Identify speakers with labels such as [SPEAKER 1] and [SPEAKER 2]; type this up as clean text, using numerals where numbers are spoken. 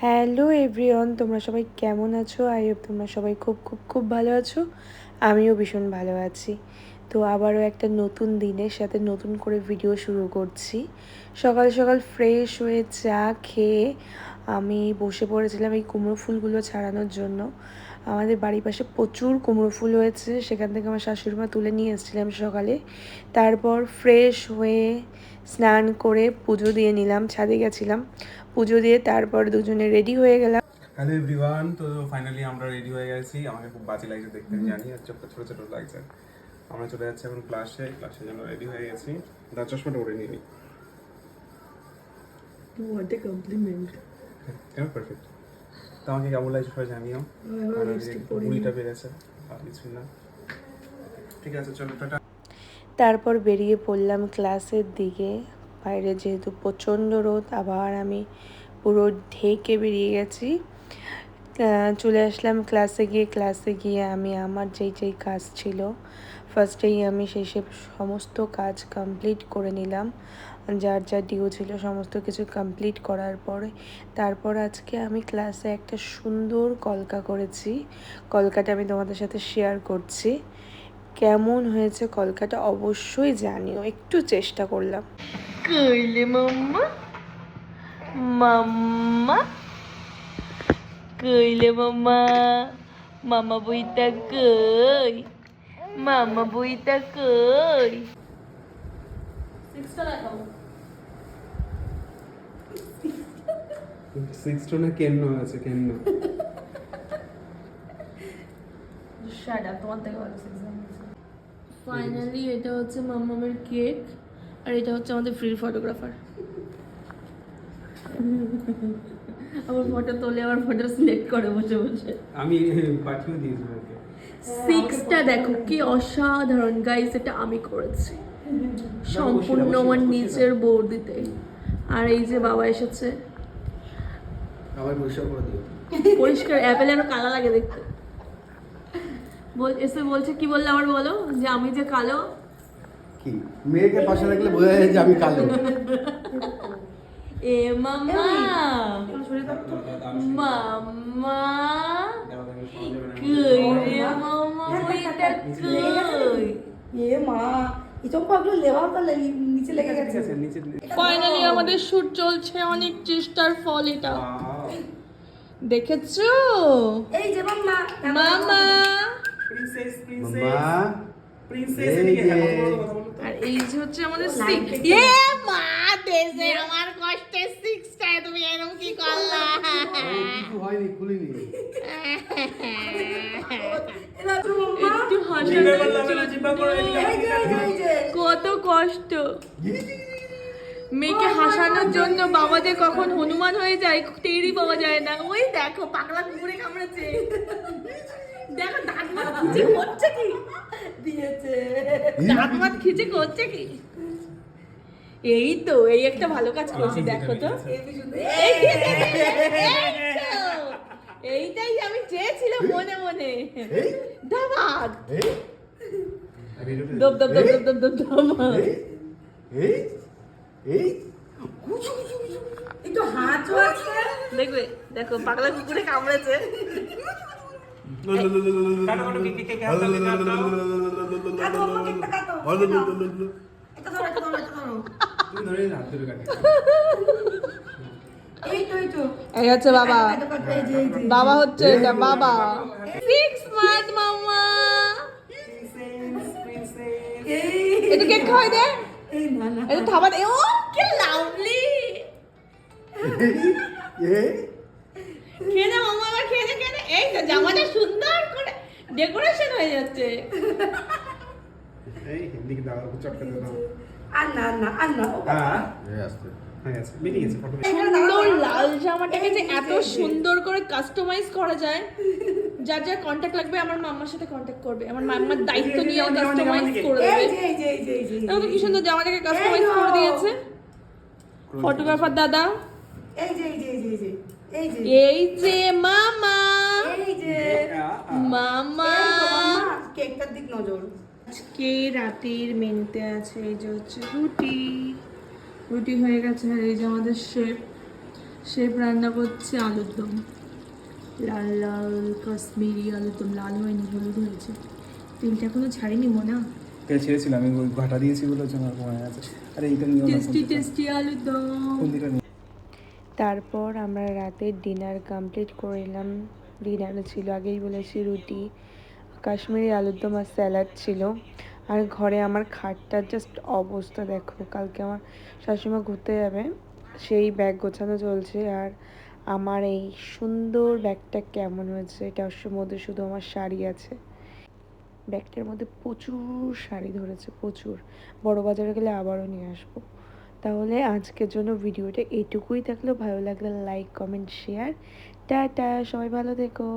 [SPEAKER 1] Hello everyone, তোমরা সবাই কেমন আছো? আই হোপ তোমরা সবাই খুব খুব খুব ভালো আছো। আমিও ভীষণ ভালো আছি। তো আবারও একটা নতুন দিনের সাথে নতুন করে ভিডিও শুরু করছি। সকাল সকাল ফ্রেশ হয়ে চা খেয়ে আমি বসে পড়েছিলাম এই কুমড়ো ফুলগুলো ছাড়ানোর জন্য। আমাদের বাড়ির পাশে প্রচুর কুমড়ো ফুল হয়েছে, সেখান থেকে আমার শাশুড়ি মা তুলে নিয়ে এসেছিলাম সকালে। তারপর ফ্রেশ হয়ে স্নান করে পুজো দিয়ে নিলাম, ছাদে গেছিলাম, পুজো দিয়ে তারপর দুজনে রেডি হয়ে গেলাম।
[SPEAKER 2] হ্যালো এভরিওয়ান, তো ফাইনালি আমরা রেডি হয়ে গেছি। আমাকে খুব বাজে লাগছে দেখতে, আমি জানি, আর চোখটা ছোটো ছোটো লাগছে। আমরা চলে যাচ্ছি এখন ক্লাসের জন্য রেডি হয়ে গেছি। তার চশমাটা উড়ে নিয়ে নিই।
[SPEAKER 3] What a compliment.
[SPEAKER 2] কেমন পারফেক্ট। তো আমাকে কেমন লাগছে সবাই জানিও। বুড়িটা বেড়েছে আর কিছুই না। ঠিক আছে, চলো টাটা।
[SPEAKER 1] তারপর বেরিয়ে পড়লাম ক্লাসের দিকে। বাইরে যেহেতু প্রচণ্ড রোদ, আবার আমি পুরো ঢেকে বেরিয়ে গেছি। চলে আসলাম ক্লাসে গিয়ে আমি আমার যেই কাজ ছিল ফার্স্টেই আমি সেই সব সমস্ত কাজ কমপ্লিট করে নিলাম। যার যা ডিউ ছিল সমস্ত কিছু কমপ্লিট করার পরে তারপর আজকে আমি ক্লাসে একটা সুন্দর কলকা করেছি। কলকাটা আমি তোমাদের সাথে শেয়ার করছি। কেমন হয়েছে কলকাটা অবশ্যই জানিও, একটু চেষ্টা করলাম।
[SPEAKER 3] কইলে মাম্মা মাম্মা কইলে মাম্মা মামা বইটা কই মামা বইটা কই
[SPEAKER 2] সিক্সটনে কেন্ন আছে, কেন্ন।
[SPEAKER 3] ফাইনালি এটা হচ্ছে মাম্মামের কেক আর এটা হচ্ছে আমাদের ফ্রি ফটোগ্রাফার। আমার ফটো তোলে, আমার ফটো সিলেক্ট করে বসে বসে।
[SPEAKER 2] আমি পাঠিয়ে দিয়েছি ওকে।
[SPEAKER 3] সিক্সটা দেখো কি অসাধারণ গাইস, এটা আমি করেছি সম্পূর্ণ আমার নিচের বৌদিতে। আর এই যে বাবা এসেছে,
[SPEAKER 2] আমার পরিষ্কার করে দিও।
[SPEAKER 3] পরিষ্কার অ্যাপেল আরো কালো লাগে দেখতে। এসে বলছে কি বললে আবার বলো, যে আমি যে কালো।
[SPEAKER 4] কি মেয়েকে পাশে রাখলে বোঝা যায় যে আমি কালো।
[SPEAKER 3] এ মামা মামা কই রে মামা ওইটা কই।
[SPEAKER 5] এ মা এই চম্পাগুলো লেওয়া তো নিচে লেগে গেছে।
[SPEAKER 3] ফাইনালি আমাদের শুট চলছে, অনেক চেষ্টার ফল এটা। দেখেছো
[SPEAKER 5] এই যে মাম্মা
[SPEAKER 3] মামা।
[SPEAKER 4] মামা
[SPEAKER 2] প্রিন্সেস এদিকে হ্যাঁ, কথা বলো।
[SPEAKER 3] আর এই যে হচ্ছে আমাদের সিক্স। এ মা দেশে আমার কষ্টের সিক্সটায় তুমি এরকম কি করলা?
[SPEAKER 4] কিছু হয়নি, খুলিনি।
[SPEAKER 3] একটু হাসি। কত কষ্ট মেয়েকে হাসানোর জন্য, বাবাদের কখন হনুমান হয়ে যায় টেরই পাওয়া যায় না। ওই দেখো পাগলা কুকুরে কামড়েছে, দেখো দাঁত মাত খিচে করছে কি
[SPEAKER 5] দিয়েছে।
[SPEAKER 3] দাঁত মাত খিচে করছে কি। এই তো এই একটা ভালো কাজ করছি, দেখো তো। এই তো, এইটাই আমি চেয়েছিলাম মনে মনে। দাবাদ দব দব দব দব দব দব।
[SPEAKER 4] এই এই
[SPEAKER 5] একটু হাঁচও আছে।
[SPEAKER 3] দেখবে দেখো পাগলা কুকুরে কামড়েছে।
[SPEAKER 5] এটা ধরো, এটা ধরো, এটা ধরো।
[SPEAKER 2] তুমি ধরে হাত ধরে কাটি।
[SPEAKER 5] এই তো এই তো
[SPEAKER 3] এই হচ্ছে বাবা,
[SPEAKER 5] এই যে এই যে
[SPEAKER 3] বাবা হচ্ছে এটা বাবা। 6 মান্থ মামা। এটা কেক খাওয়াই দে,
[SPEAKER 5] এই না না
[SPEAKER 3] এটা খাবার দে। ও কি লাভলি। খেয়ে দে মামা, আবার খেয়ে দে, খেয়ে দে। এই তো জামাটা সুন্দর করে ডেকোরেশন হয়ে যাচ্ছে।
[SPEAKER 2] এই হিন্দি দাও, চটকে দাও।
[SPEAKER 5] আর না না আর না
[SPEAKER 2] হ্যাঁ
[SPEAKER 4] এই আসতে
[SPEAKER 2] হয়ে গেছে, বেরিয়ে গেছে ফটো।
[SPEAKER 3] সুন্দর লাল জামাটাকে যে এত সুন্দর করে কাস্টমাইজ করা যায়। যার যার কন্টাক্ট লাগবে আমার মাম্মার সাথে কন্টাক্ট করবে, আমার মাম্মার দায়িত্ব নিয়ে কাস্টমাইজ করে
[SPEAKER 5] এই
[SPEAKER 3] দেবে।
[SPEAKER 5] যে এই যে এই যে এই যে
[SPEAKER 3] দেখো তো কি সুন্দর জামাটাকে কাস্টমাইজ করে দিয়েছে ফটোগ্রাফার দাদা।
[SPEAKER 5] এই যে এই যে এই যে এই যে এই যে
[SPEAKER 3] এই যে মামা
[SPEAKER 5] এই যে
[SPEAKER 3] মামা।
[SPEAKER 5] কেকটার দিক নজর।
[SPEAKER 3] আজকে রাতের মেনুতে আছে এই যে হচ্ছে রুটি, রুটি হয়ে গেছে। আর এই যে আমাদের শেফ শেফ রান্না করছে আলুর দম, লাল লাল কাশ্মীরি আলুর দম, লাল হয়নি, হলুদ হয়েছে। তেলটা এখনো ছাড়িনি মোনা।
[SPEAKER 6] তেল ছেড়েছিলাম, আমি ওই ঘাটা দিয়েছি বলে হচ্ছে আমার মনে আছে। আরে এইটা নিয়েও না,
[SPEAKER 3] টেস্টি টেস্টি আলুর দম।
[SPEAKER 6] কোন দিকটা নিয়ে?
[SPEAKER 1] তারপর আমরা রাতের ডিনার কমপ্লিট করে নিলাম। ডিনারে ছিল আগেই বলেছি রুটি, কাশ্মীরি আলুর দম আর স্যালাড ছিল। আর ঘরে আমার খাটটার জাস্ট অবস্থা দেখো, কালকে আমার শাশুড়িমা ঘুরতে যাবে, সেই ব্যাগ গোছানো চলছে। আর আমার এই সুন্দর ব্যাগটা কেমন হয়েছে, এটার মধ্যে শুধু আমার শাড়ি আছে। ব্যাগটার মধ্যে প্রচুর শাড়ি ধরেছে, প্রচুর। বড় বাজারে গেলে আবারও নিয়ে আসবো। তাহলে আজকের জন্য ভিডিওটা এইটুকুই থাকলো। ভালো লাগলে লাইক, কমেন্ট, শেয়ার। টাটা, সবাই ভালো থেকো।